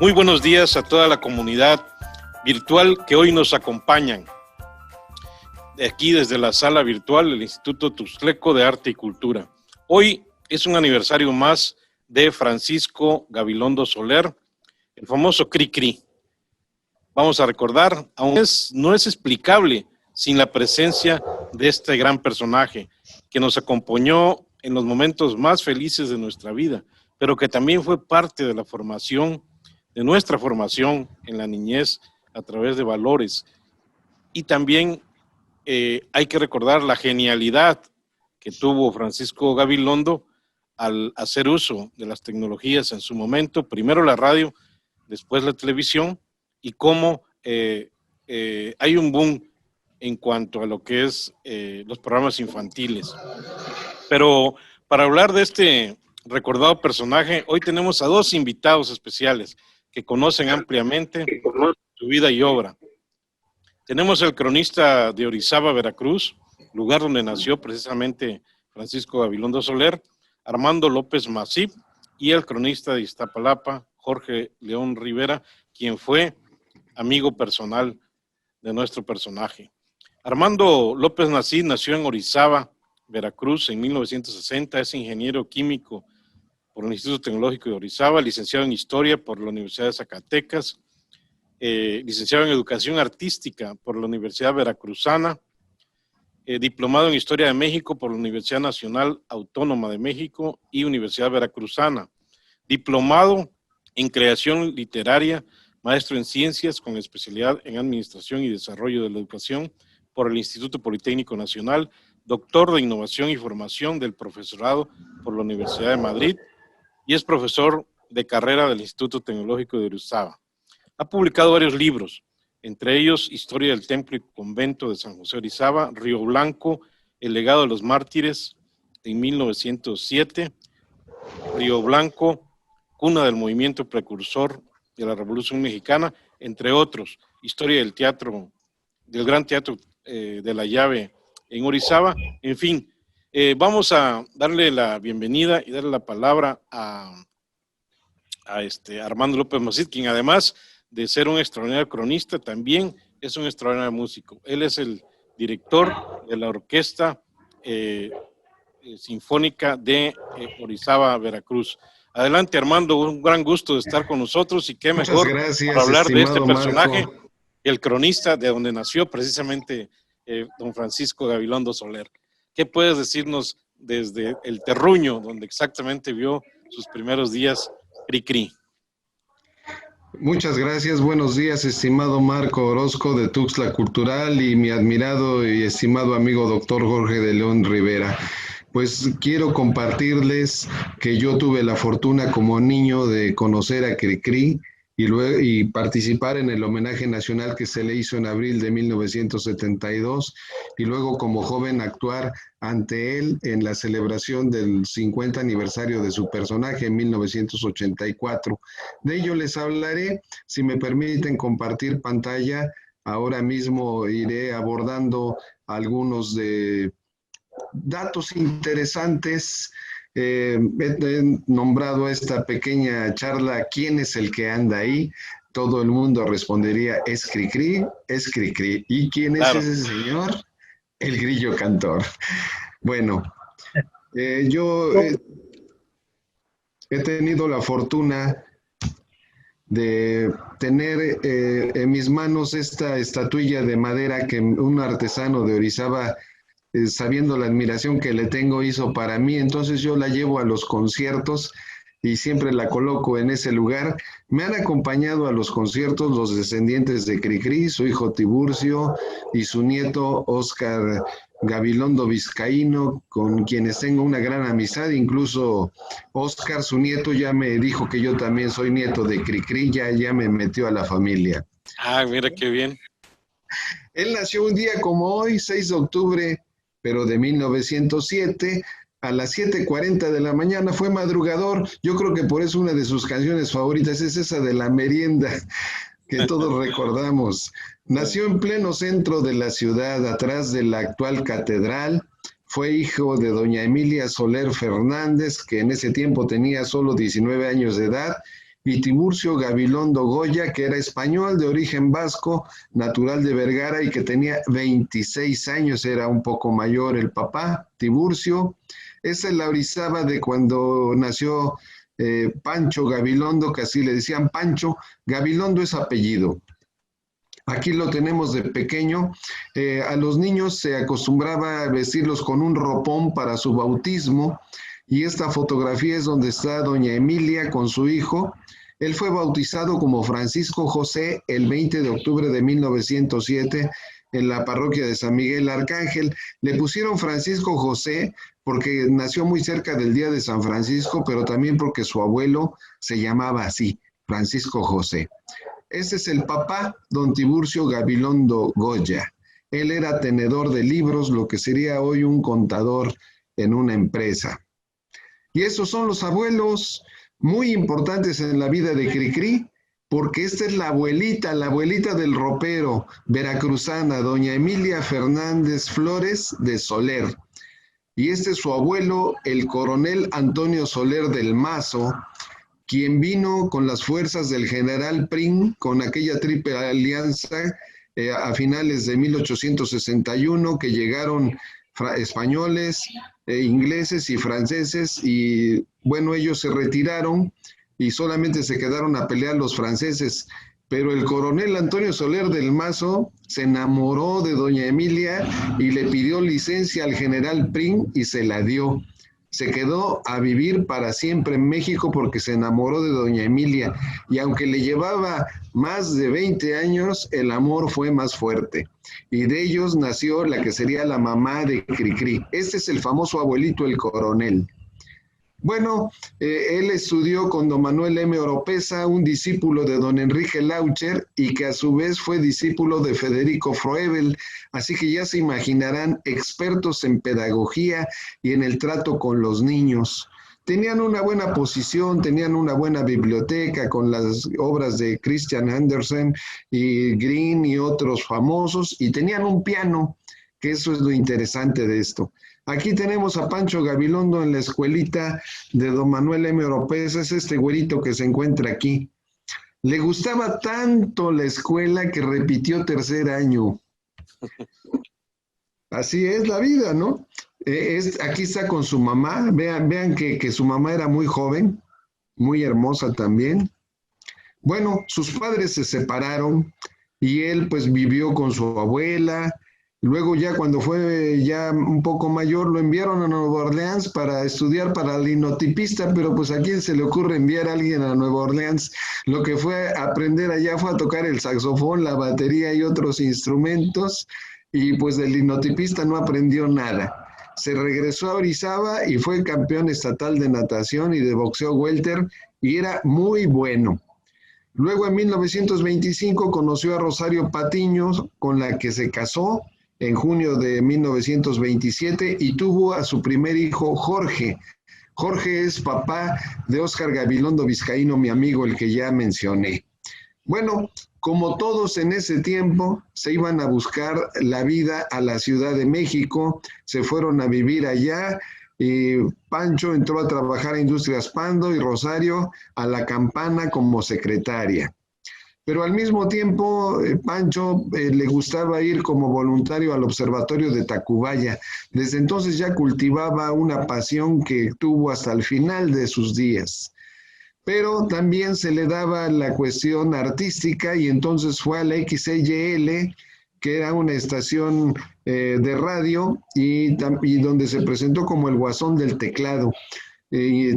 Muy buenos días a toda la comunidad virtual que hoy nos acompañan. Aquí desde la sala virtual del Instituto Tuxtleco de Arte y Cultura. Hoy es un aniversario más de Francisco Gabilondo Soler, el famoso Cri-Cri. Vamos a recordar, aún no es explicable sin la presencia de este gran personaje que nos acompañó en los momentos más felices de nuestra vida, pero que también fue parte de la formación, de nuestra formación en la niñez a través de valores. Y también hay que recordar la genialidad que tuvo Francisco Gabilondo al hacer uso de las tecnologías en su momento, primero la radio, después la televisión, y cómo hay un boom en cuanto a lo que es los programas infantiles. Pero para hablar de este recordado personaje, hoy tenemos a dos invitados especiales que conocen ampliamente su vida y obra. Tenemos el cronista de Orizaba, Veracruz, lugar donde nació precisamente Francisco Gabilondo Soler, Armando López Masip, y el cronista de Iztapalapa, Jorge León Rivera, quien fue amigo personal de nuestro personaje. Armando López Masip nació en Orizaba, Veracruz, en 1960, es ingeniero químico por el Instituto Tecnológico de Orizaba, licenciado en Historia por la Universidad de Zacatecas, licenciado en Educación Artística por la Universidad Veracruzana, diplomado en Historia de México por la Universidad Nacional Autónoma de México y Universidad Veracruzana, diplomado en Creación Literaria, maestro en Ciencias con especialidad en Administración y Desarrollo de la Educación por el Instituto Politécnico Nacional, doctor de Innovación y Formación del Profesorado por la Universidad de Madrid y es profesor de carrera del Instituto Tecnológico de Orizaba. Ha publicado varios libros, entre ellos Historia del Templo y Convento de San José Orizaba, Río Blanco, El legado de los mártires en 1907, Río Blanco, cuna del movimiento precursor de la Revolución Mexicana, entre otros, Historia del teatro, del Gran Teatro de la Llave en Orizaba. En fin, vamos a darle la bienvenida y darle la palabra a Armando López Masip, quien además de ser un extraordinario cronista, también es un extraordinario músico. Él es el director de la Orquesta Sinfónica de Orizaba, Veracruz. Adelante, Armando, un gran gusto de estar con nosotros y qué Muchas mejor gracias, para hablar de este personaje, Marco. el cronista de donde nació precisamente don Francisco Gabilondo Soler. ¿Qué puedes decirnos desde el terruño, donde exactamente vio sus primeros días Cri-Cri? Muchas gracias, buenos días, estimado Marco Orozco de Tuxtla Cultural y mi admirado y estimado amigo doctor Jorge de León Rivera. Pues quiero compartirles que yo tuve la fortuna como niño de conocer a Cri-Cri y participar en el homenaje nacional que se le hizo en abril de 1972 y luego como joven actuar ante él en la celebración del 50 aniversario de su personaje en 1984. De ello les hablaré, si me permiten compartir pantalla. Ahora mismo iré abordando algunos de datos interesantes. He nombrado esta pequeña charla ¿Quién es el que anda ahí? Todo el mundo respondería es Cri-Cri, es Cri-Cri. ¿Y quién es ese señor? El grillo cantor. Bueno, yo he tenido la fortuna de tener en mis manos esta estatuilla de madera que un artesano de Orizaba, sabiendo la admiración que le tengo, hizo para mí. Entonces yo la llevo a los conciertos y siempre la coloco en ese lugar. Me han acompañado a los conciertos los descendientes de Cri-Cri, su hijo Tiburcio y su nieto Oscar Gabilondo Vizcaíno, con quienes tengo una gran amistad. Incluso Oscar, su nieto, ya me dijo que yo también soy nieto de Cri-Cri, ya me metió a la familia. Ah, mira qué bien. Él nació un día como hoy, 6 de octubre, pero de 1907, a las 7:40 de la mañana. Fue madrugador. Yo creo que por eso una de sus canciones favoritas es esa de la merienda que todos recordamos. Nació en pleno centro de la ciudad, atrás de la actual catedral. Fue hijo de doña Emilia Soler Fernández, que en ese tiempo tenía solo 19 años de edad, y Tiburcio Gabilondo Goya, que era español de origen vasco, natural de Vergara y que tenía 26 años, era un poco mayor el papá, Tiburcio. Esa es la Orizaba de cuando nació Pancho Gabilondo, que así le decían Pancho. Gabilondo es apellido. Aquí lo tenemos de pequeño. A los niños se acostumbraba a vestirlos con un ropón para su bautismo. Y esta fotografía es donde está doña Emilia con su hijo. Él fue bautizado como Francisco José el 20 de octubre de 1907 en la parroquia de San Miguel Arcángel. Le pusieron Francisco José porque nació muy cerca del día de San Francisco, pero también porque su abuelo se llamaba así, Francisco José. Ese es el papá, don Tiburcio Gabilondo Goya. Él era tenedor de libros, lo que sería hoy un contador en una empresa. Y esos son los abuelos muy importantes en la vida de Cricri, porque esta es la abuelita del ropero veracruzana, doña Emilia Fernández Flores de Soler. Y este es su abuelo, el coronel Antonio Soler del Mazo, quien vino con las fuerzas del general Prim, con aquella triple alianza a finales de 1861, que llegaron españoles, ingleses y franceses, y bueno, ellos se retiraron y solamente se quedaron a pelear los franceses, pero el coronel Antonio Soler del Mazo se enamoró de doña Emilia y le pidió licencia al general Prim y se la dio. Se quedó a vivir para siempre en México porque se enamoró de doña Emilia, y aunque le llevaba más de 20 años, el amor fue más fuerte. Y de ellos nació la que sería la mamá de Cricri. Este es el famoso abuelito, el coronel. Bueno, él estudió con don Manuel M. Oropesa, un discípulo de don Enrique Laucher, y que a su vez fue discípulo de Federico Froebel, así que ya se imaginarán, expertos en pedagogía y en el trato con los niños. Tenían una buena posición, tenían una buena biblioteca con las obras de Christian Andersen y Green y otros famosos, y tenían un piano, que eso es lo interesante de esto. Aquí tenemos a Pancho Gabilondo en la escuelita de don Manuel M. Oropesa, es este güerito que se encuentra aquí. Le gustaba tanto la escuela que repitió tercer año. Así es la vida, ¿no? Aquí está con su mamá, vean que su mamá era muy joven, muy hermosa también. Bueno, sus padres se separaron y él pues vivió con su abuela. Luego ya cuando fue ya un poco mayor lo enviaron a Nueva Orleans para estudiar para linotipista, pero pues a quién se le ocurre enviar a alguien a Nueva Orleans. Lo que fue a aprender allá fue a tocar el saxofón, la batería y otros instrumentos, y pues del linotipista no aprendió nada. Se regresó a Orizaba y fue campeón estatal de natación y de boxeo welter y era muy bueno. Luego en 1925 conoció a Rosario Patiño, con la que se casó en junio de 1927 y tuvo a su primer hijo, Jorge. Jorge es papá de Óscar Gabilondo Vizcaíno, mi amigo, el que ya mencioné. Bueno, como todos en ese tiempo, se iban a buscar la vida a la Ciudad de México, se fueron a vivir allá, y Pancho entró a trabajar a Industrias Pando y Rosario a La Campana como secretaria. Pero al mismo tiempo, Pancho le gustaba ir como voluntario al observatorio de Tacubaya. Desde entonces ya cultivaba una pasión que tuvo hasta el final de sus días. Pero también se le daba la cuestión artística y entonces fue a la XEYL, que era una estación de radio y donde se presentó como el guasón del teclado,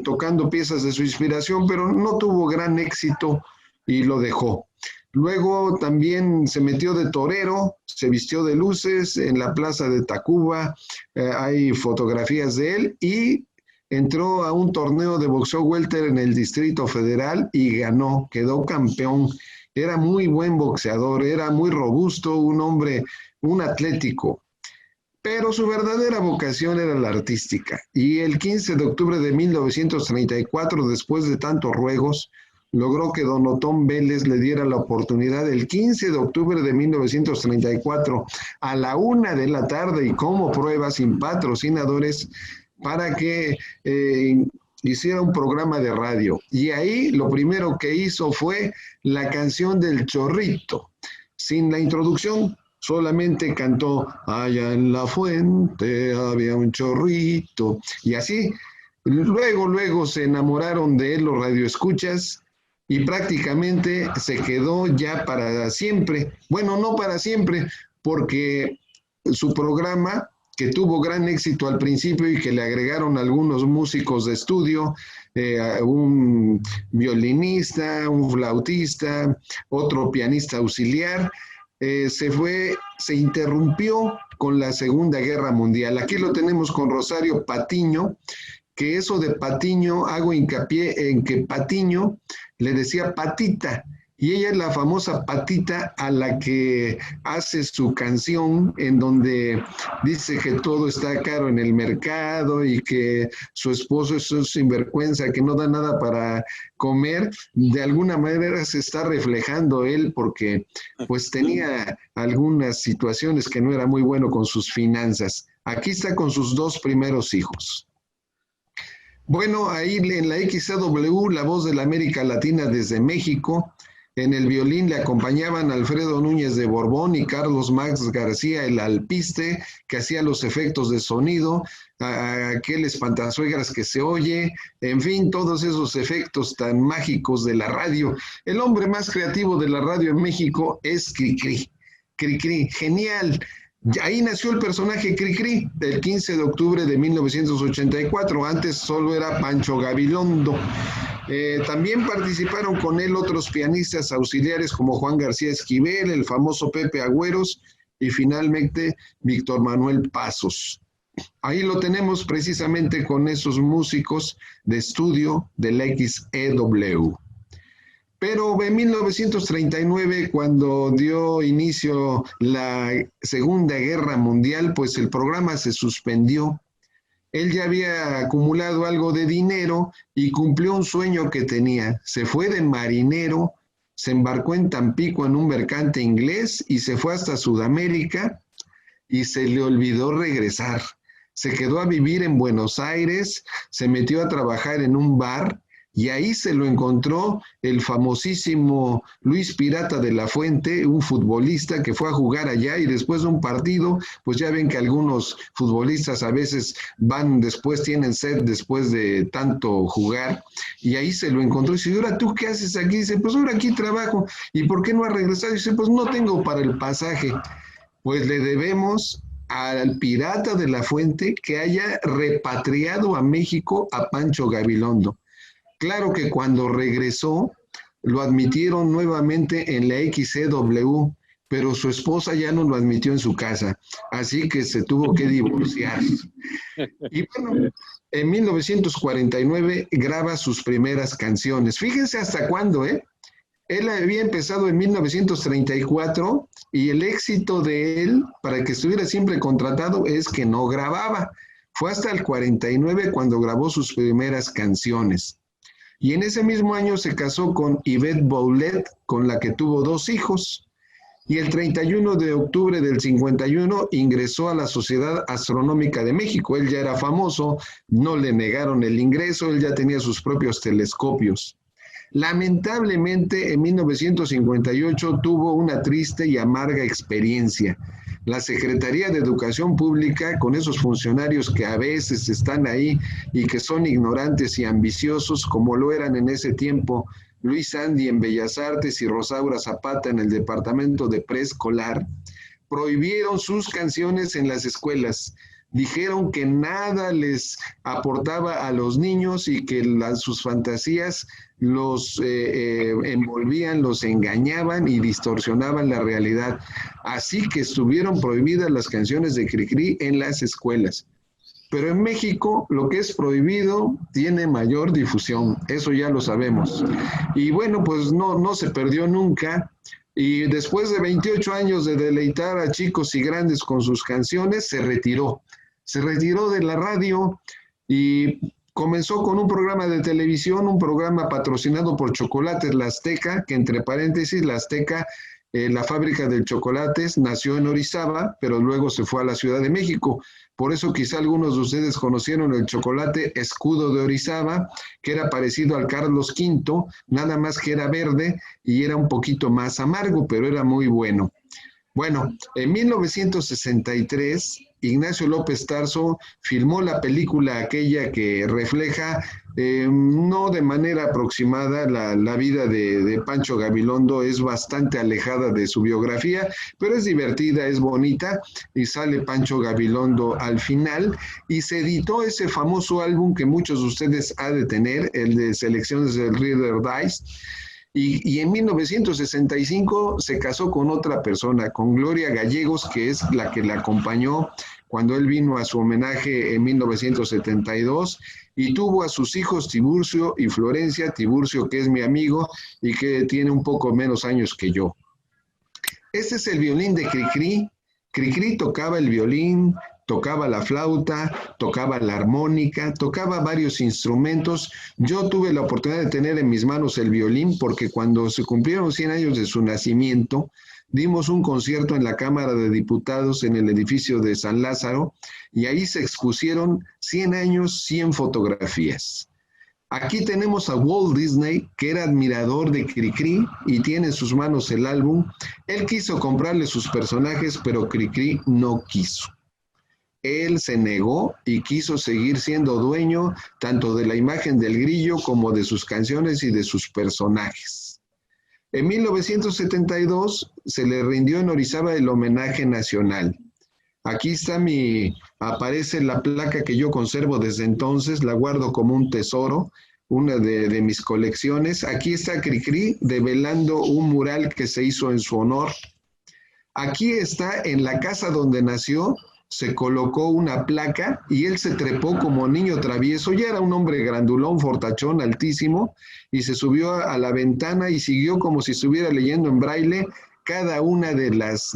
tocando piezas de su inspiración, pero no tuvo gran éxito y lo dejó. Luego también se metió de torero, se vistió de luces en la plaza de Tacuba, hay fotografías de él, y entró a un torneo de boxeo welter en el Distrito Federal y ganó, quedó campeón. Era muy buen boxeador, era muy robusto, un hombre, un atlético. Pero su verdadera vocación era la artística. Y el 15 de octubre de 1934, después de tantos ruegos, logró que don Otón Vélez le diera la oportunidad el 15 de octubre de 1934 a la 1:00 p.m. y como prueba sin patrocinadores para que hiciera un programa de radio. Y ahí lo primero que hizo fue la canción del Chorrito, sin la introducción. Solamente cantó, allá en la fuente había un chorrito. Y así, luego se enamoraron de él los radioescuchas y prácticamente se quedó ya para siempre. Bueno, no para siempre, porque su programa, que tuvo gran éxito al principio y que le agregaron algunos músicos de estudio, un violinista, un flautista, otro pianista auxiliar, se interrumpió con la Segunda Guerra Mundial. Aquí lo tenemos con Rosario Patiño, que eso de Patiño, hago hincapié en que Patiño le decía Patita, y ella es la famosa Patita a la que hace su canción en donde dice que todo está caro en el mercado y que su esposo es un sinvergüenza, que no da nada para comer. De alguna manera se está reflejando él porque pues tenía algunas situaciones que no era muy bueno con sus finanzas. Aquí está con sus 2 primeros hijos. Bueno, ahí en la XCW, la voz de la América Latina desde México. En el violín le acompañaban Alfredo Núñez de Borbón y Carlos Max García, el alpiste, que hacía los efectos de sonido, aquel espantazuegras que se oye, en fin, todos esos efectos tan mágicos de la radio. El hombre más creativo de la radio en México es Cricri. Cricri, genial. Ahí nació el personaje Cricri, del 15 de octubre de 1984. Antes solo era Pancho Gabilondo. También participaron con él otros pianistas auxiliares como Juan García Esquivel, el famoso Pepe Agüeros y finalmente Víctor Manuel Pasos. Ahí lo tenemos precisamente con esos músicos de estudio del XEW. Pero en 1939, cuando dio inicio la Segunda Guerra Mundial, pues el programa se suspendió. Él ya había acumulado algo de dinero y cumplió un sueño que tenía. Se fue de marinero, se embarcó en Tampico en un mercante inglés y se fue hasta Sudamérica y se le olvidó regresar. Se quedó a vivir en Buenos Aires, se metió a trabajar en un bar y ahí se lo encontró el famosísimo Luis Pirata de la Fuente, un futbolista que fue a jugar allá y después de un partido, pues ya ven que algunos futbolistas a veces tienen sed después de tanto jugar, y ahí se lo encontró y dice, ¿ahora tú qué haces aquí? Dice, pues ahora aquí trabajo, ¿y por qué no has regresado? Dice, pues no tengo para el pasaje. Pues le debemos al Pirata de la Fuente que haya repatriado a México a Pancho Gabilondo. Claro que cuando regresó, lo admitieron nuevamente en la XCW, pero su esposa ya no lo admitió en su casa, así que se tuvo que divorciar. Y bueno, en 1949 graba sus primeras canciones. Fíjense hasta cuándo, ¿eh? Él había empezado en 1934 y el éxito de él, para que estuviera siempre contratado, es que no grababa. Fue hasta el 49 cuando grabó sus primeras canciones. Y en ese mismo año se casó con Yvette Boulet, con la que tuvo 2 hijos. Y el 31 de octubre del 51 ingresó a la Sociedad Astronómica de México. Él ya era famoso, no le negaron el ingreso, él ya tenía sus propios telescopios. Lamentablemente, en 1958 tuvo una triste y amarga experiencia. La Secretaría de Educación Pública, con esos funcionarios que a veces están ahí y que son ignorantes y ambiciosos, como lo eran en ese tiempo Luis Andy en Bellas Artes y Rosaura Zapata en el departamento de preescolar, prohibieron sus canciones en las escuelas. Dijeron que nada les aportaba a los niños y que sus fantasías los envolvían, los engañaban y distorsionaban la realidad. Así que estuvieron prohibidas las canciones de Cricri en las escuelas. Pero en México lo que es prohibido tiene mayor difusión, eso ya lo sabemos. Y bueno, pues no se perdió nunca. Y después de 28 años de deleitar a chicos y grandes con sus canciones, se retiró. Se retiró de la radio y comenzó con un programa de televisión, un programa patrocinado por Chocolates La Azteca, que entre paréntesis, La Azteca la fábrica de chocolates nació en Orizaba, pero luego se fue a la Ciudad de México. Por eso quizá algunos de ustedes conocieron el chocolate Escudo de Orizaba, que era parecido al Carlos V, nada más que era verde y era un poquito más amargo, pero era muy bueno. Bueno, en 1963, Ignacio López Tarso filmó la película aquella que refleja, no de manera aproximada, la vida de Pancho Gabilondo. Es bastante alejada de su biografía, pero es divertida, es bonita, y sale Pancho Gabilondo al final, y se editó ese famoso álbum que muchos de ustedes ha de tener, el de Selecciones del Reader Dice. Y en 1965 se casó con otra persona, con Gloria Gallegos, que es la que le acompañó cuando él vino a su homenaje en 1972, y tuvo a sus hijos Tiburcio y Florencia, Tiburcio que es mi amigo y que tiene un poco menos años que yo. Este es el violín de Cricri. Cricri tocaba el violín, tocaba la flauta, tocaba la armónica, tocaba varios instrumentos. Yo tuve la oportunidad de tener en mis manos el violín porque cuando se cumplieron 100 años de su nacimiento, dimos un concierto en la Cámara de Diputados en el edificio de San Lázaro y ahí se expusieron 100 años, 100 fotografías. Aquí tenemos a Walt Disney, que era admirador de Cricri y tiene en sus manos el álbum. Él quiso comprarle sus personajes, pero Cricri no quiso. Él se negó y quiso seguir siendo dueño tanto de la imagen del grillo como de sus canciones y de sus personajes. En 1972 se le rindió en Orizaba el homenaje nacional. Aquí está aparece la placa que yo conservo desde entonces, la guardo como un tesoro, una de mis colecciones. Aquí está Cricri develando un mural que se hizo en su honor. Aquí está, en la casa donde nació, se colocó una placa y él se trepó como niño travieso. Ya era un hombre grandulón, fortachón, altísimo, y se subió a la ventana y siguió como si estuviera leyendo en braille cada una de las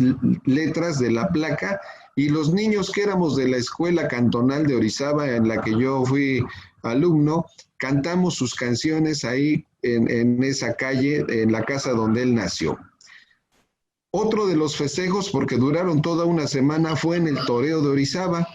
letras de la placa. Y los niños que éramos de la escuela cantonal de Orizaba, en la que yo fui alumno, cantamos sus canciones ahí en esa calle, en la casa donde él nació. Otro de los festejos, porque duraron toda una semana, fue en el toreo de Orizaba,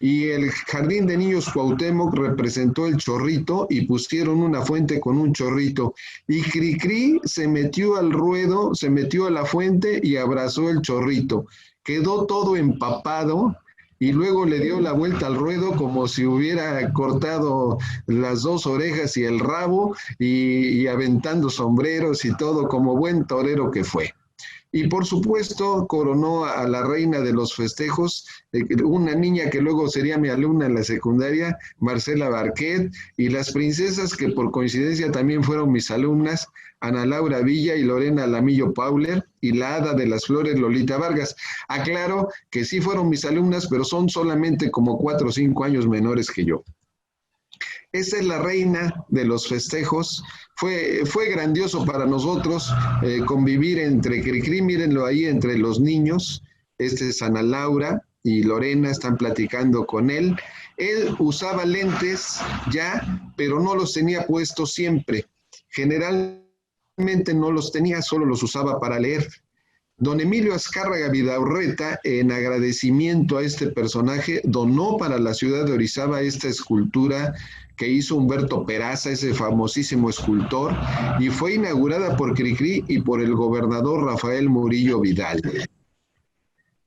y el Jardín de Niños Cuauhtémoc representó el chorrito y pusieron una fuente con un chorrito, y Cricri se metió al ruedo, se metió a la fuente y abrazó el chorrito. Quedó todo empapado y luego le dio la vuelta al ruedo como si hubiera cortado las dos orejas y el rabo, y aventando sombreros y todo, como buen torero que fue. Y por supuesto coronó a la reina de los festejos, una niña que luego sería mi alumna en la secundaria, Marcela Barquet, y las princesas que por coincidencia también fueron mis alumnas, Ana Laura Villa y Lorena Lamillo Pauler, y la hada de las flores, Lolita Vargas. Aclaro que sí fueron mis alumnas, pero son solamente como 4 o 5 años menores que yo. Esa es la reina de los festejos. Fue grandioso para nosotros convivir entre Cricri, mírenlo ahí entre los niños. Este es Ana Laura y Lorena, están platicando con él. Él usaba lentes ya, pero no los tenía puestos siempre. Generalmente no los tenía, solo los usaba para leer. Don Emilio Azcárraga Vidaurreta, en agradecimiento a este personaje, donó para la ciudad de Orizaba esta escultura que hizo Humberto Peraza, ese famosísimo escultor, y fue inaugurada por Cricri y por el gobernador Rafael Murillo Vidal.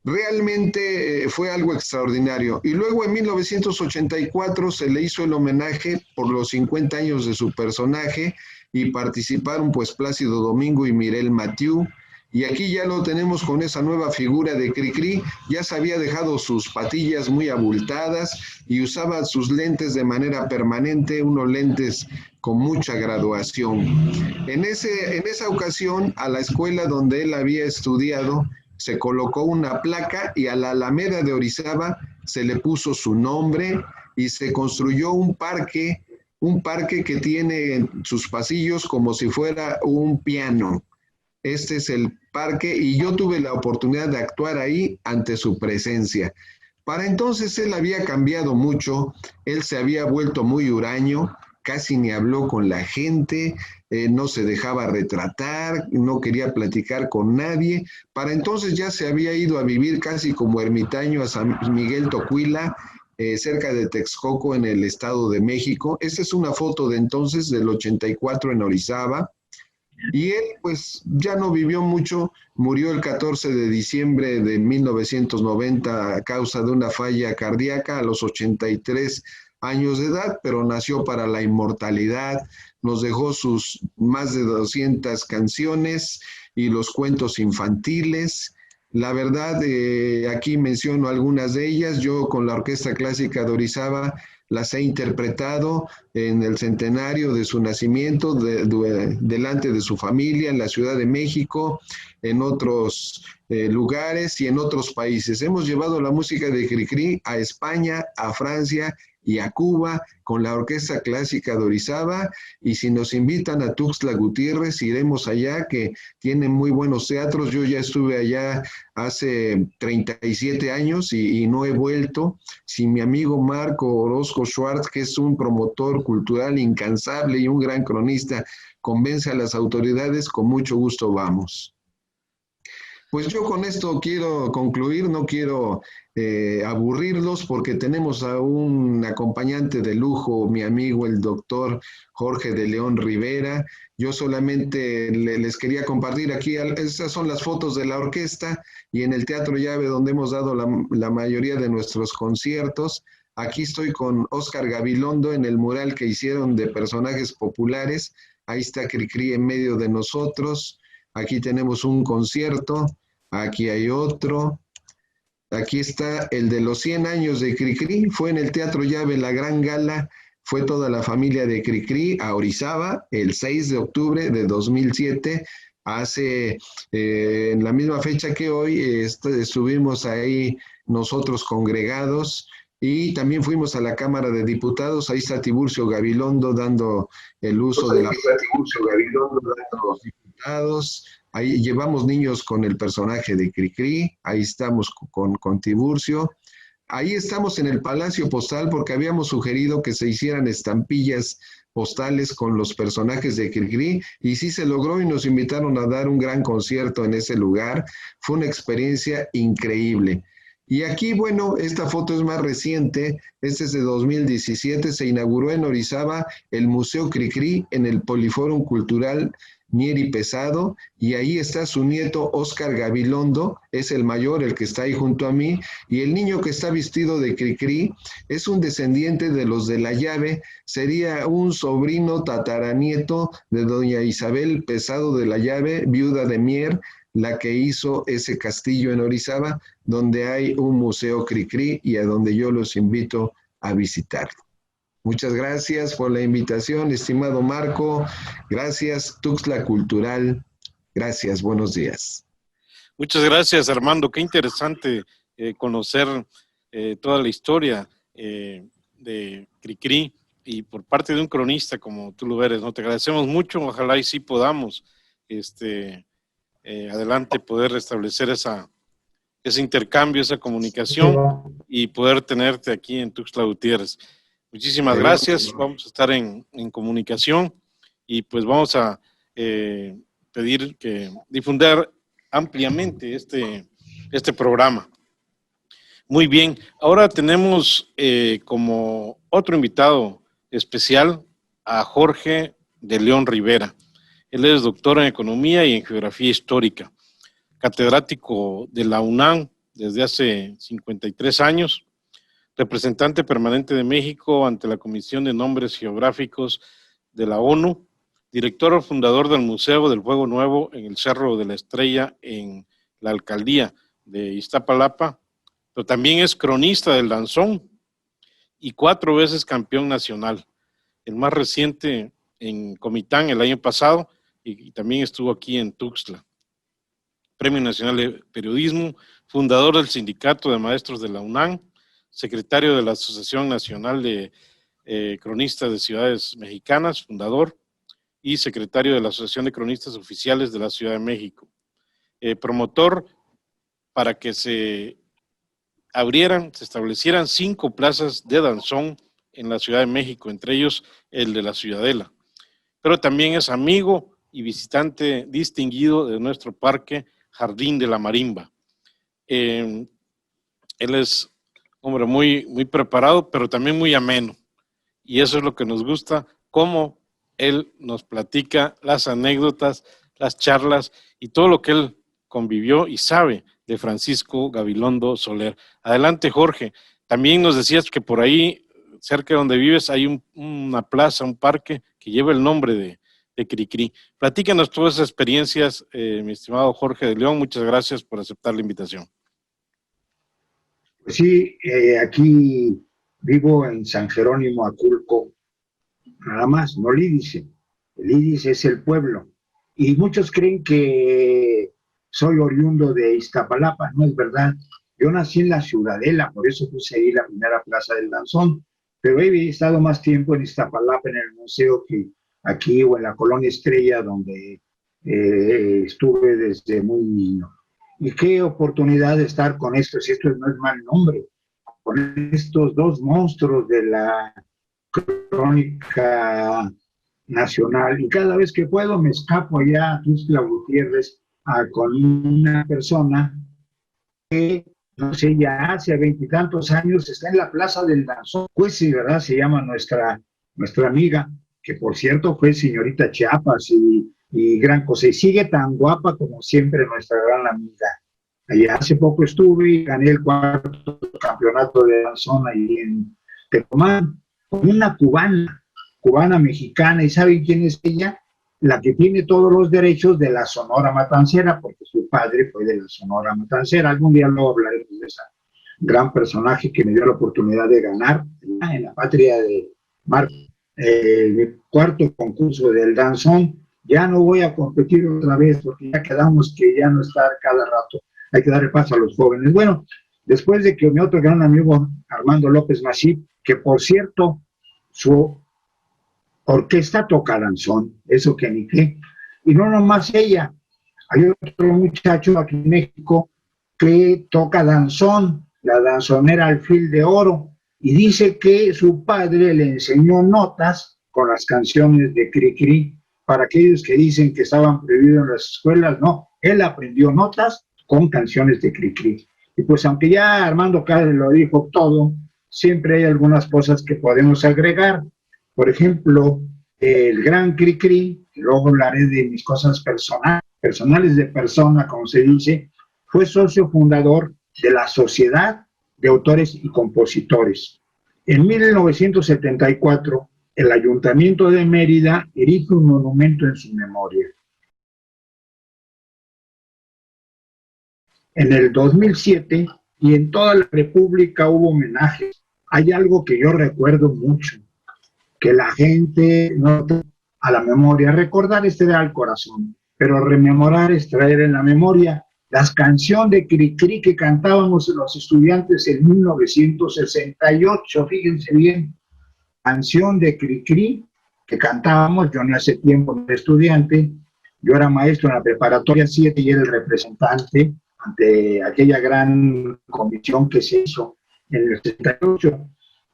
Realmente fue algo extraordinario. Y luego en 1984 se le hizo el homenaje por los 50 años de su personaje, y participaron pues Plácido Domingo y Mireille Mathieu. Y aquí ya lo tenemos con esa nueva figura de Cricri. Ya se había dejado sus patillas muy abultadas y usaba sus lentes de manera permanente, unos lentes con mucha graduación. En esa ocasión, a la escuela donde él había estudiado, se colocó una placa y a la Alameda de Orizaba se le puso su nombre y se construyó un parque que tiene en sus pasillos como si fuera un piano. Este es el parque y yo tuve la oportunidad de actuar ahí ante su presencia. Para entonces él había cambiado mucho, él se había vuelto muy huraño, casi ni habló con la gente, no se dejaba retratar, no quería platicar con nadie. Para entonces ya se había ido a vivir casi como ermitaño a San Miguel Tocuila, cerca de Texcoco, en el Estado de México. Esta es una foto de entonces, del 84, en Orizaba. Y él, pues, ya no vivió mucho, murió el 14 de diciembre de 1990 a causa de una falla cardíaca a los 83 años de edad, pero nació para la inmortalidad, nos dejó sus más de 200 canciones y los cuentos infantiles. La verdad, aquí menciono algunas de ellas. Yo con la Orquesta Clásica de Orizaba las he interpretado en el centenario de su nacimiento, delante de su familia, en la Ciudad de México, en otros lugares y en otros países. Hemos llevado la música de Cricri a España, a Francia y a Cuba con la Orquesta Clásica de Orizaba, y si nos invitan a Tuxtla Gutiérrez, iremos allá, que tienen muy buenos teatros. Yo ya estuve allá hace 37 años y no he vuelto. Si mi amigo Marco Orozco Schwartz, que es un promotor cultural incansable y un gran cronista, convence a las autoridades, con mucho gusto vamos. Pues yo con esto quiero concluir, no quiero aburrirlos, porque tenemos a un acompañante de lujo, mi amigo el doctor Jorge de León Rivera. Yo solamente les quería compartir aquí, estas son las fotos de la orquesta y en el Teatro Llave, donde hemos dado la mayoría de nuestros conciertos. Aquí estoy con Óscar Gabilondo en el mural que hicieron de personajes populares. Ahí está Cricri en medio de nosotros. Aquí tenemos un concierto, aquí hay otro, aquí está el de los 100 años de Cricri, fue en el Teatro Llave la gran gala, fue toda la familia de Cricri a Orizaba el 6 de octubre de 2007, en la misma fecha que hoy, estuvimos ahí nosotros congregados. Y también fuimos a la Cámara de Diputados, ahí está Tiburcio Gabilondo dando el uso de la Tiburcio Gabilondo dando los diputados. Ahí llevamos niños con el personaje de Cricri, ahí estamos con Tiburcio. Ahí estamos en el Palacio Postal porque habíamos sugerido que se hicieran estampillas postales con los personajes de Cricri, y sí se logró y nos invitaron a dar un gran concierto en ese lugar. Fue una experiencia increíble. Y aquí, bueno, esta foto es más reciente, este es de 2017, se inauguró en Orizaba el Museo Cricri en el Poliforum Cultural Mieri Pesado, y ahí está su nieto Óscar Gabilondo, es el mayor, el que está ahí junto a mí, y el niño que está vestido de Cricri es un descendiente de los de la Llave, sería un sobrino tataranieto de doña Isabel Pesado de la Llave, viuda de Mier, la que hizo ese castillo en Orizaba, donde hay un museo Cricri y a donde yo los invito a visitarlo. Muchas gracias por la invitación, estimado Marco. Gracias, Tuxtla Cultural. Gracias, buenos días. Muchas gracias, Armando. Qué interesante conocer toda la historia de Cricri, y por parte de un cronista como tú lo eres, ¿no? Te agradecemos mucho. Ojalá y sí podamos adelante poder restablecer ese intercambio, esa comunicación, y poder tenerte aquí en Tuxtla Gutiérrez. Muchísimas gracias. Vamos a estar en comunicación, y pues vamos a pedir que difundir ampliamente este programa. Muy bien, ahora tenemos como otro invitado especial a Jorge de León Rivera. Él es doctor en Economía y en Geografía Histórica, catedrático de la UNAM desde hace 53 años, representante permanente de México ante la Comisión de Nombres Geográficos de la ONU, director o fundador del Museo del Fuego Nuevo en el Cerro de la Estrella en la alcaldía de Iztapalapa, pero también es cronista del danzón y 4 veces campeón nacional. El más reciente en Comitán el año pasado, y también estuvo aquí en Tuxtla. Premio Nacional de Periodismo, fundador del Sindicato de Maestros de la UNAM, secretario de la Asociación Nacional de Cronistas de Ciudades Mexicanas, fundador, y secretario de la Asociación de Cronistas Oficiales de la Ciudad de México. Promotor para que se establecieran 5 plazas de danzón en la Ciudad de México, entre ellos el de la Ciudadela. Pero también es amigo y visitante distinguido de nuestro parque Jardín de la Marimba. Él es hombre muy preparado, pero también muy ameno. Y eso es lo que nos gusta, cómo él nos platica las anécdotas, las charlas y todo lo que él convivió y sabe de Francisco Gabilondo Soler. Adelante, Jorge. También nos decías que por ahí, cerca de donde vives, hay una plaza, un parque que lleva el nombre de Cricri. Platícanos todas esas experiencias, mi estimado Jorge de León. Muchas gracias por aceptar la invitación. Pues sí, aquí vivo en San Jerónimo, Aculco, nada más, no Lídice. Lídice es el pueblo. Y muchos creen que soy oriundo de Iztapalapa, no es verdad. Yo nací en la Ciudadela, por eso puse ahí la primera plaza del Danzón, pero he estado más tiempo en Iztapalapa, en el museo, que aquí o en la Colonia Estrella, donde estuve desde muy niño. Y qué oportunidad de estar con estos, y esto no es mal nombre, con estos dos monstruos de la crónica nacional. Y cada vez que puedo me escapo allá a Tuxtla Gutiérrez con una persona que, no sé, ya hace 20 y tantos años está en la Plaza del Danzón. Pues sí, ¿verdad? Se llama nuestra amiga, que por cierto fue señorita Chiapas y gran cosa, y sigue tan guapa como siempre nuestra gran amiga. Allá hace poco estuve y gané el 4º campeonato de danzón ahí en Tecomán, con una cubana mexicana, ¿y saben quién es ella? La que tiene todos los derechos de la Sonora Matancera, porque su padre fue de la Sonora Matancera. Algún día luego hablaremos de esa gran personaje que me dio la oportunidad de ganar en la patria de Marco, mi 4º concurso del danzón. Ya no voy a competir otra vez porque ya quedamos que ya no estar cada rato, hay que darle paso a los jóvenes. Bueno, después de que mi otro gran amigo Armando López Masip, que por cierto su orquesta toca danzón, eso que ni qué, y no nomás ella, hay otro muchacho aquí en México que toca danzón, la danzonera Alfil de Oro, y dice que su padre le enseñó notas con las canciones de Cricri. Para aquellos que dicen que estaban prohibidos en las escuelas, no, él aprendió notas con canciones de Cricri. Y pues aunque ya Armando Cáceres lo dijo todo, siempre hay algunas cosas que podemos agregar. Por ejemplo, el gran Cricri, que luego hablaré de mis cosas personales de persona, como se dice, fue socio fundador de la Sociedad de Autores y Compositores. En 1974, el Ayuntamiento de Mérida erige un monumento en su memoria. En el 2007 y en toda la República hubo homenajes. Hay algo que yo recuerdo mucho, que la gente no a la memoria. Recordar es traer al corazón, pero rememorar es traer en la memoria las canciones de Cricri que cantábamos los estudiantes en 1968, fíjense bien, canción de Cricri que cantábamos, yo no hace tiempo de estudiante, yo era maestro en la preparatoria 7 y era el representante ante aquella gran comisión que se hizo en el 68,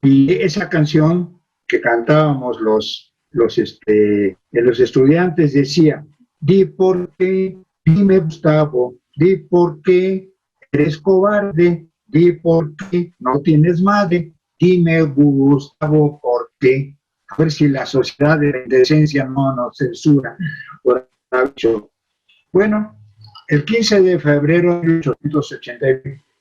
y esa canción que cantábamos los estudiantes decía: di por qué, dime Gustavo, di por qué eres cobarde, di por qué no tienes madre, dime Gustavo por qué. A ver si la sociedad de la indecencia no nos censura por haber. Bueno, el 15 de febrero de 1880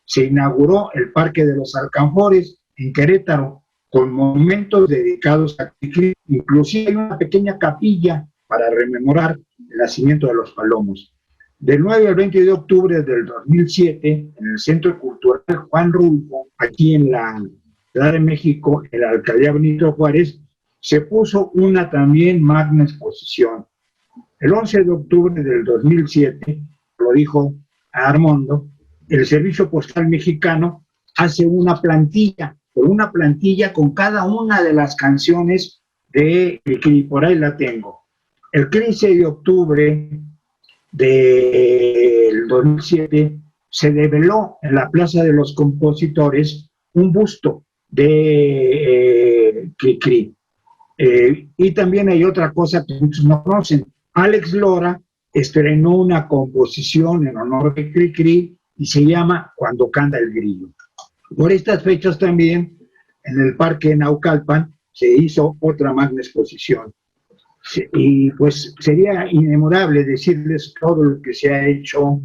se inauguró el Parque de los Alcanfores en Querétaro, con monumentos dedicados a Cricri. Inclusive hay una pequeña capilla para rememorar el nacimiento de los palomos. Del 9 al 20 de octubre del 2007, en el Centro Cultural Juan Rulfo, aquí en la Ciudad de México, en la Alcaldía Benito Juárez, se puso una también magna exposición. El 11 de octubre del 2007, lo dijo Armando, el Servicio Postal Mexicano hace una plantilla con cada una de las canciones de Cricri, por ahí la tengo. El 15 de octubre del 2007 se develó en la Plaza de los Compositores un busto de Cricri. Y también hay otra cosa que muchos no conocen. Alex Lora estrenó una composición en honor de Cricri y se llama Cuando canta el grillo. Por estas fechas también, en el Parque Naucalpan, se hizo otra magna exposición. Y pues sería inmemorable decirles todo lo que se ha hecho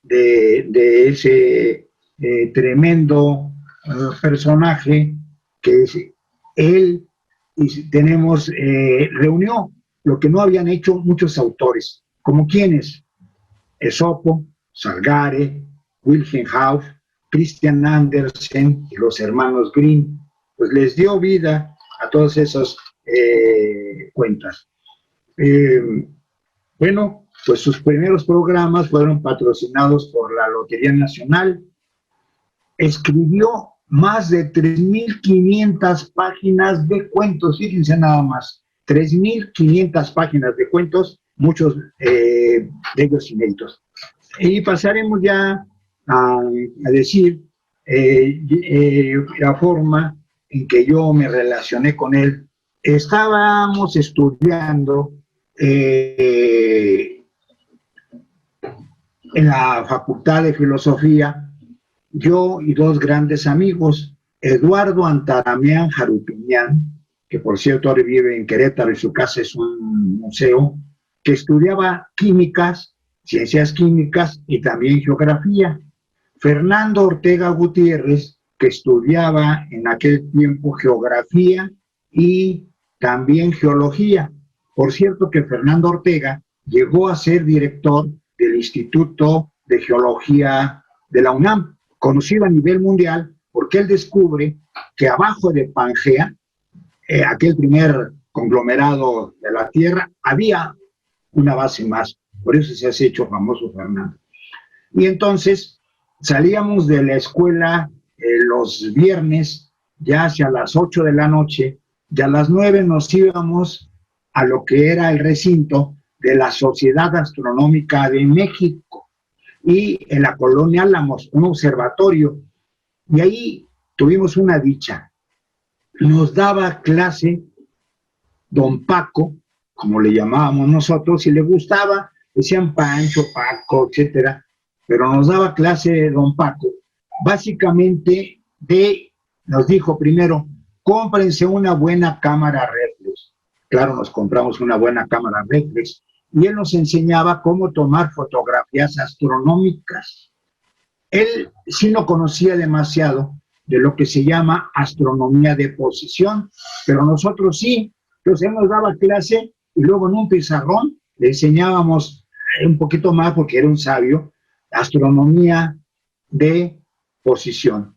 de ese tremendo personaje que es él, y tenemos, reunió lo que no habían hecho muchos autores, como quienes, Esopo, Salgare, Wilhelm Hauff, Christian Andersen y los hermanos Grimm, pues les dio vida a todas esas cuentas. Bueno, pues sus primeros programas fueron patrocinados por la Lotería Nacional. Escribió más de 3.500 páginas de cuentos, fíjense nada más, 3.500 páginas de cuentos, muchos de ellos inéditos. Y pasaremos ya a decir la forma en que yo me relacioné con él. Estábamos estudiando en la Facultad de Filosofía, yo y dos grandes amigos, Eduardo Antaramián Jarupiñán, que por cierto ahora vive en Querétaro y su casa es un museo, que estudiaba químicas, ciencias químicas y también geografía. Fernando Ortega Gutiérrez, que estudiaba en aquel tiempo geografía y también geología. Por cierto que Fernando Ortega llegó a ser director del Instituto de Geología de la UNAM, conocido a nivel mundial porque él descubre que abajo de Pangea, aquel primer conglomerado de la Tierra, había una base más. Por eso se ha hecho famoso Fernando. Y entonces salíamos de la escuela los viernes, ya hacia las 8 de la noche, y a las 9 nos íbamos a lo que era el recinto de la Sociedad Astronómica de México, y en la colonia Álamos, un observatorio, y ahí tuvimos una dicha. Nos daba clase don Paco, como le llamábamos nosotros, si le gustaba, decían Pancho, Paco, etcétera, pero nos daba clase don Paco, básicamente nos dijo primero, cómprense una buena cámara reflex. Claro, nos compramos una buena cámara reflex, y él nos enseñaba cómo tomar fotografías astronómicas. Él sí no conocía demasiado de lo que se llama astronomía de posición, pero nosotros sí. Entonces él nos daba clase y luego en un pizarrón le enseñábamos un poquito más, porque era un sabio, astronomía de posición.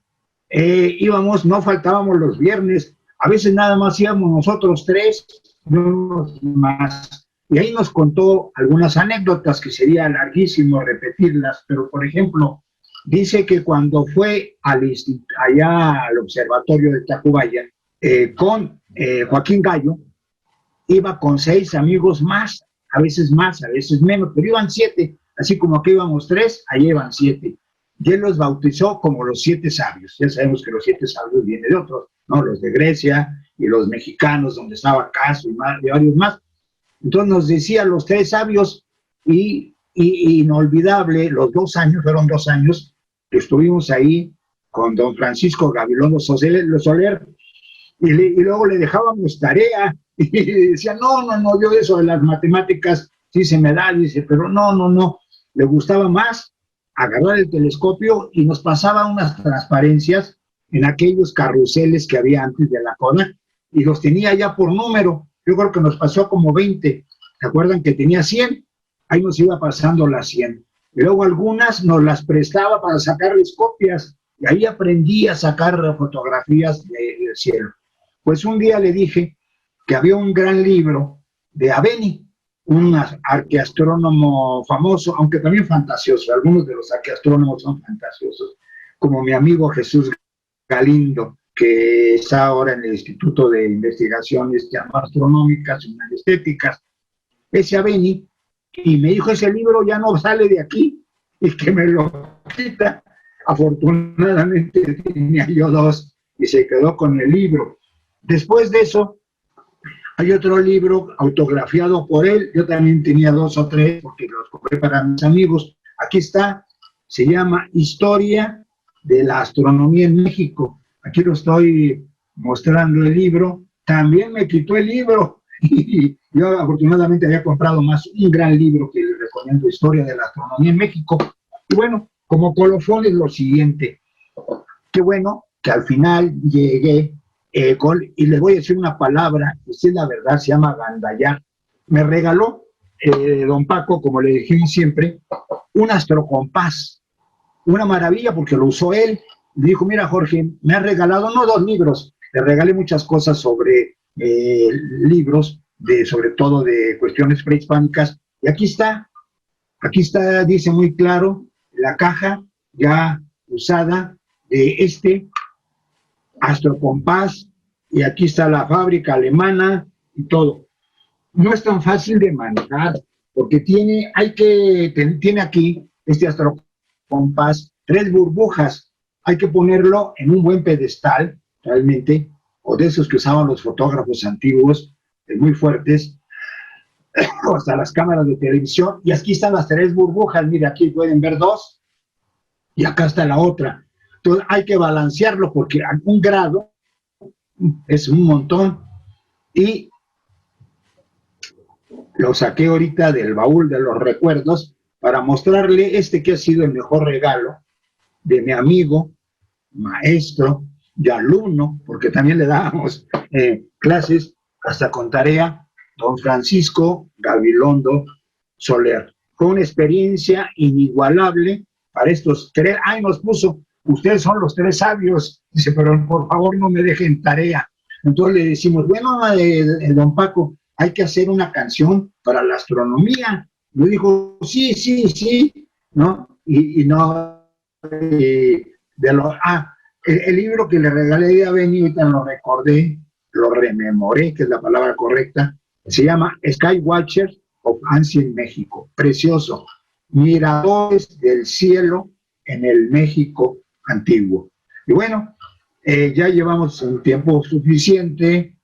Íbamos, no faltábamos los viernes, a veces nada más íbamos nosotros tres, no más. Y ahí nos contó algunas anécdotas que sería larguísimo repetirlas, pero por ejemplo, dice que cuando fue allá al observatorio de Tacubaya con Joaquín Gallo, iba con 6 amigos más, a veces menos, pero iban 7, así como aquí íbamos 3, allá iban 7. Y él los bautizó como los 7 sabios. Ya sabemos que los 7 sabios vienen de otros, ¿no? Los de Grecia y los mexicanos, donde estaba Caso y varios más. Entonces nos decía los 3 sabios, y inolvidable, fueron 2 años que estuvimos ahí con don Francisco Gabilondo Soler, y luego le dejábamos tarea, y decía, no, yo eso de las matemáticas sí se me da, dice, pero no, le gustaba más agarrar el telescopio y nos pasaba unas transparencias en aquellos carruseles que había antes de la cola, y los tenía ya por número. Yo creo que nos pasó como 20, ¿se acuerdan que tenía 100? Ahí nos iba pasando las 100. Y luego algunas nos las prestaba para sacarles copias, y ahí aprendí a sacar fotografías del cielo. Pues un día le dije que había un gran libro de Aveni, un arqueastrónomo famoso, aunque también fantasioso. Algunos de los arqueastrónomos son fantasiosos, como mi amigo Jesús Galindo, que está ahora en el Instituto de Investigaciones Astronómicas y Estéticas, ese Aveni, y me dijo, ese libro ya no sale de aquí, y que me lo quita. Afortunadamente tenía yo 2, y se quedó con el libro. Después de eso, hay otro libro autografiado por él. Yo también tenía 2 o 3 porque los compré para mis amigos. Aquí está, se llama Historia de la Astronomía en México. Aquí lo estoy mostrando el libro. También me quitó el libro. Y yo afortunadamente había comprado más un gran libro que les recomiendo, Historia de la Astronomía en México. Y bueno, como colofón es lo siguiente. Qué bueno que al final llegué y les voy a decir una palabra, que sí es la verdad, se llama gandallar. Me regaló don Paco, como le dijimos siempre, un astrocompás. Una maravilla porque lo usó él. Me dijo, mira Jorge, me has regalado no 2 libros, le regalé muchas cosas sobre libros, sobre todo de cuestiones prehispánicas. Y aquí está, dice muy claro, la caja ya usada de este astrocompás, y aquí está la fábrica alemana y todo. No es tan fácil de manejar, porque tiene aquí este astrocompás 3 burbujas. Hay que ponerlo en un buen pedestal, realmente, o de esos que usaban los fotógrafos antiguos, muy fuertes, o hasta las cámaras de televisión. Y aquí están las 3 burbujas. Mira, aquí pueden ver 2, y acá está la otra. Entonces hay que balancearlo porque a 1 grado es un montón. Y lo saqué ahorita del baúl de los recuerdos para mostrarle que ha sido el mejor regalo de mi amigo, maestro y alumno, porque también le dábamos clases hasta con tarea, don Francisco Gabilondo Soler. Fue una experiencia inigualable para estos 3. Ay, nos puso, ustedes son los 3 sabios. Dice, pero por favor no me dejen tarea. Entonces le decimos, bueno, don Paco, hay que hacer una canción para la astronomía. Yo dijo, sí, ¿no? Y no, el libro que le regalé a Benny, ahorita lo recordé, lo rememoré, que es la palabra correcta, se llama Skywatcher of Ancient México. Precioso. Miradores del cielo en el México antiguo. Y bueno, ya llevamos un tiempo suficiente.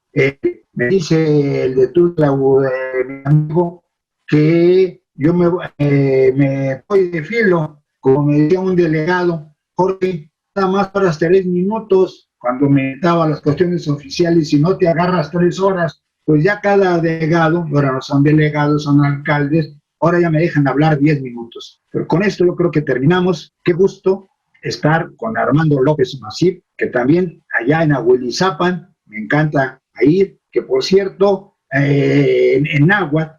Me dice el de Tuzla, mi amigo, que yo me voy de filo, como me decía un delegado, Jorge, nada más para 3 minutos, cuando me daba las cuestiones oficiales, si no te agarras 3 horas, pues ya cada delegado, ahora no son delegados, son alcaldes, ahora ya me dejan hablar 10 minutos. Pero con esto yo creo que terminamos. Qué gusto estar con Armando López Masip, que también allá en Ahuilizapan, me encanta ir, que por cierto, en náhuatl,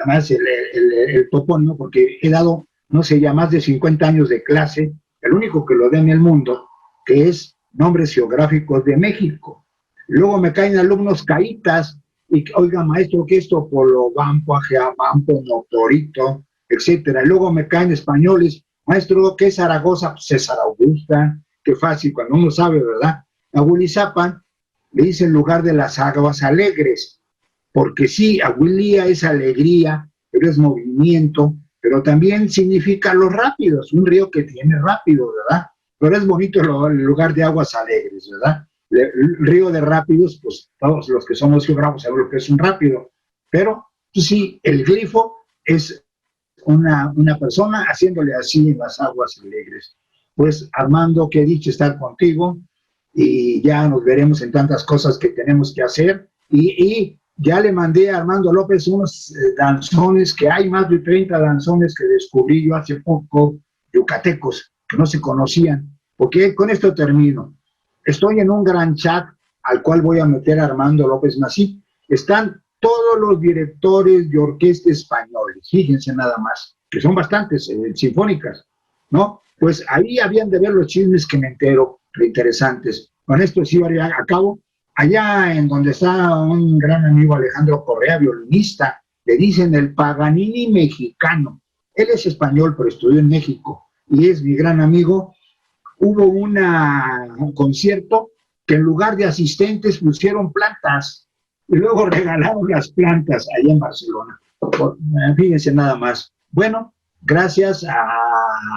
además el topónimo, porque he dado, no sé, ya más de 50 años de clase, el único que lo da en el mundo, que es Nombres Geográficos de México. Luego me caen alumnos caitas, y oiga, maestro, ¿qué es Topolobampo, Ajeabampo, Motorito, etcétera? Luego me caen españoles, maestro, ¿qué es Zaragoza? Pues César Augusta, qué fácil, cuando uno sabe, ¿verdad? Ahuilizapan le dice el lugar de las aguas alegres, porque sí, Ahuilía es alegría, pero es movimiento, pero también significa los rápidos, un río que tiene rápido, ¿verdad? Pero es bonito el lugar de aguas alegres, ¿verdad? El río de rápidos, pues todos los que somos geógrafos sabemos lo que es un rápido, pero pues sí, el glifo es una persona haciéndole así en las aguas alegres. Pues Armando, que he dicho estar contigo, y ya nos veremos en tantas cosas que tenemos que hacer, y ya le mandé a Armando López unos danzones, que hay más de 30 danzones que descubrí yo hace poco, yucatecos, que no se conocían, porque con esto termino. Estoy en un gran chat al cual voy a meter a Armando López Masip. Están todos los directores de orquesta españoles, fíjense nada más, que son bastantes, sinfónicas, ¿no? Pues ahí habían de ver los chismes que me entero, interesantes. Con esto sí a cabo. Allá en donde está un gran amigo, Alejandro Correa, violinista, le dicen el Paganini mexicano. Él es español, pero estudió en México y es mi gran amigo. Hubo un concierto que en lugar de asistentes pusieron plantas y luego regalaron las plantas allá en Barcelona. Fíjense nada más. Bueno, gracias a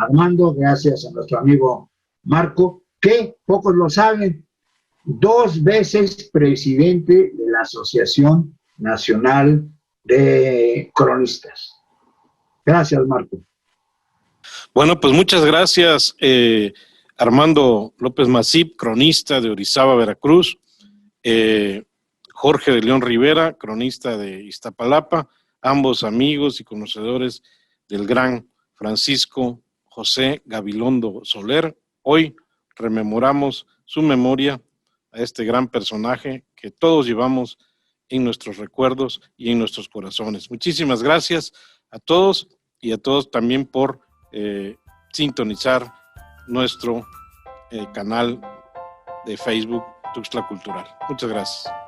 Armando, gracias a nuestro amigo Marco, que pocos lo saben. 2 veces presidente de la Asociación Nacional de Cronistas. Gracias, Marco. Bueno, pues muchas gracias, Armando López Masip, cronista de Orizaba, Veracruz, Jorge de León Rivera, cronista de Iztapalapa, ambos amigos y conocedores del gran Francisco José Gabilondo Soler. Hoy rememoramos su memoria a este gran personaje que todos llevamos en nuestros recuerdos y en nuestros corazones. Muchísimas gracias a todos y a todos también por sintonizar nuestro canal de Facebook Tuxtla Cultural. Muchas gracias.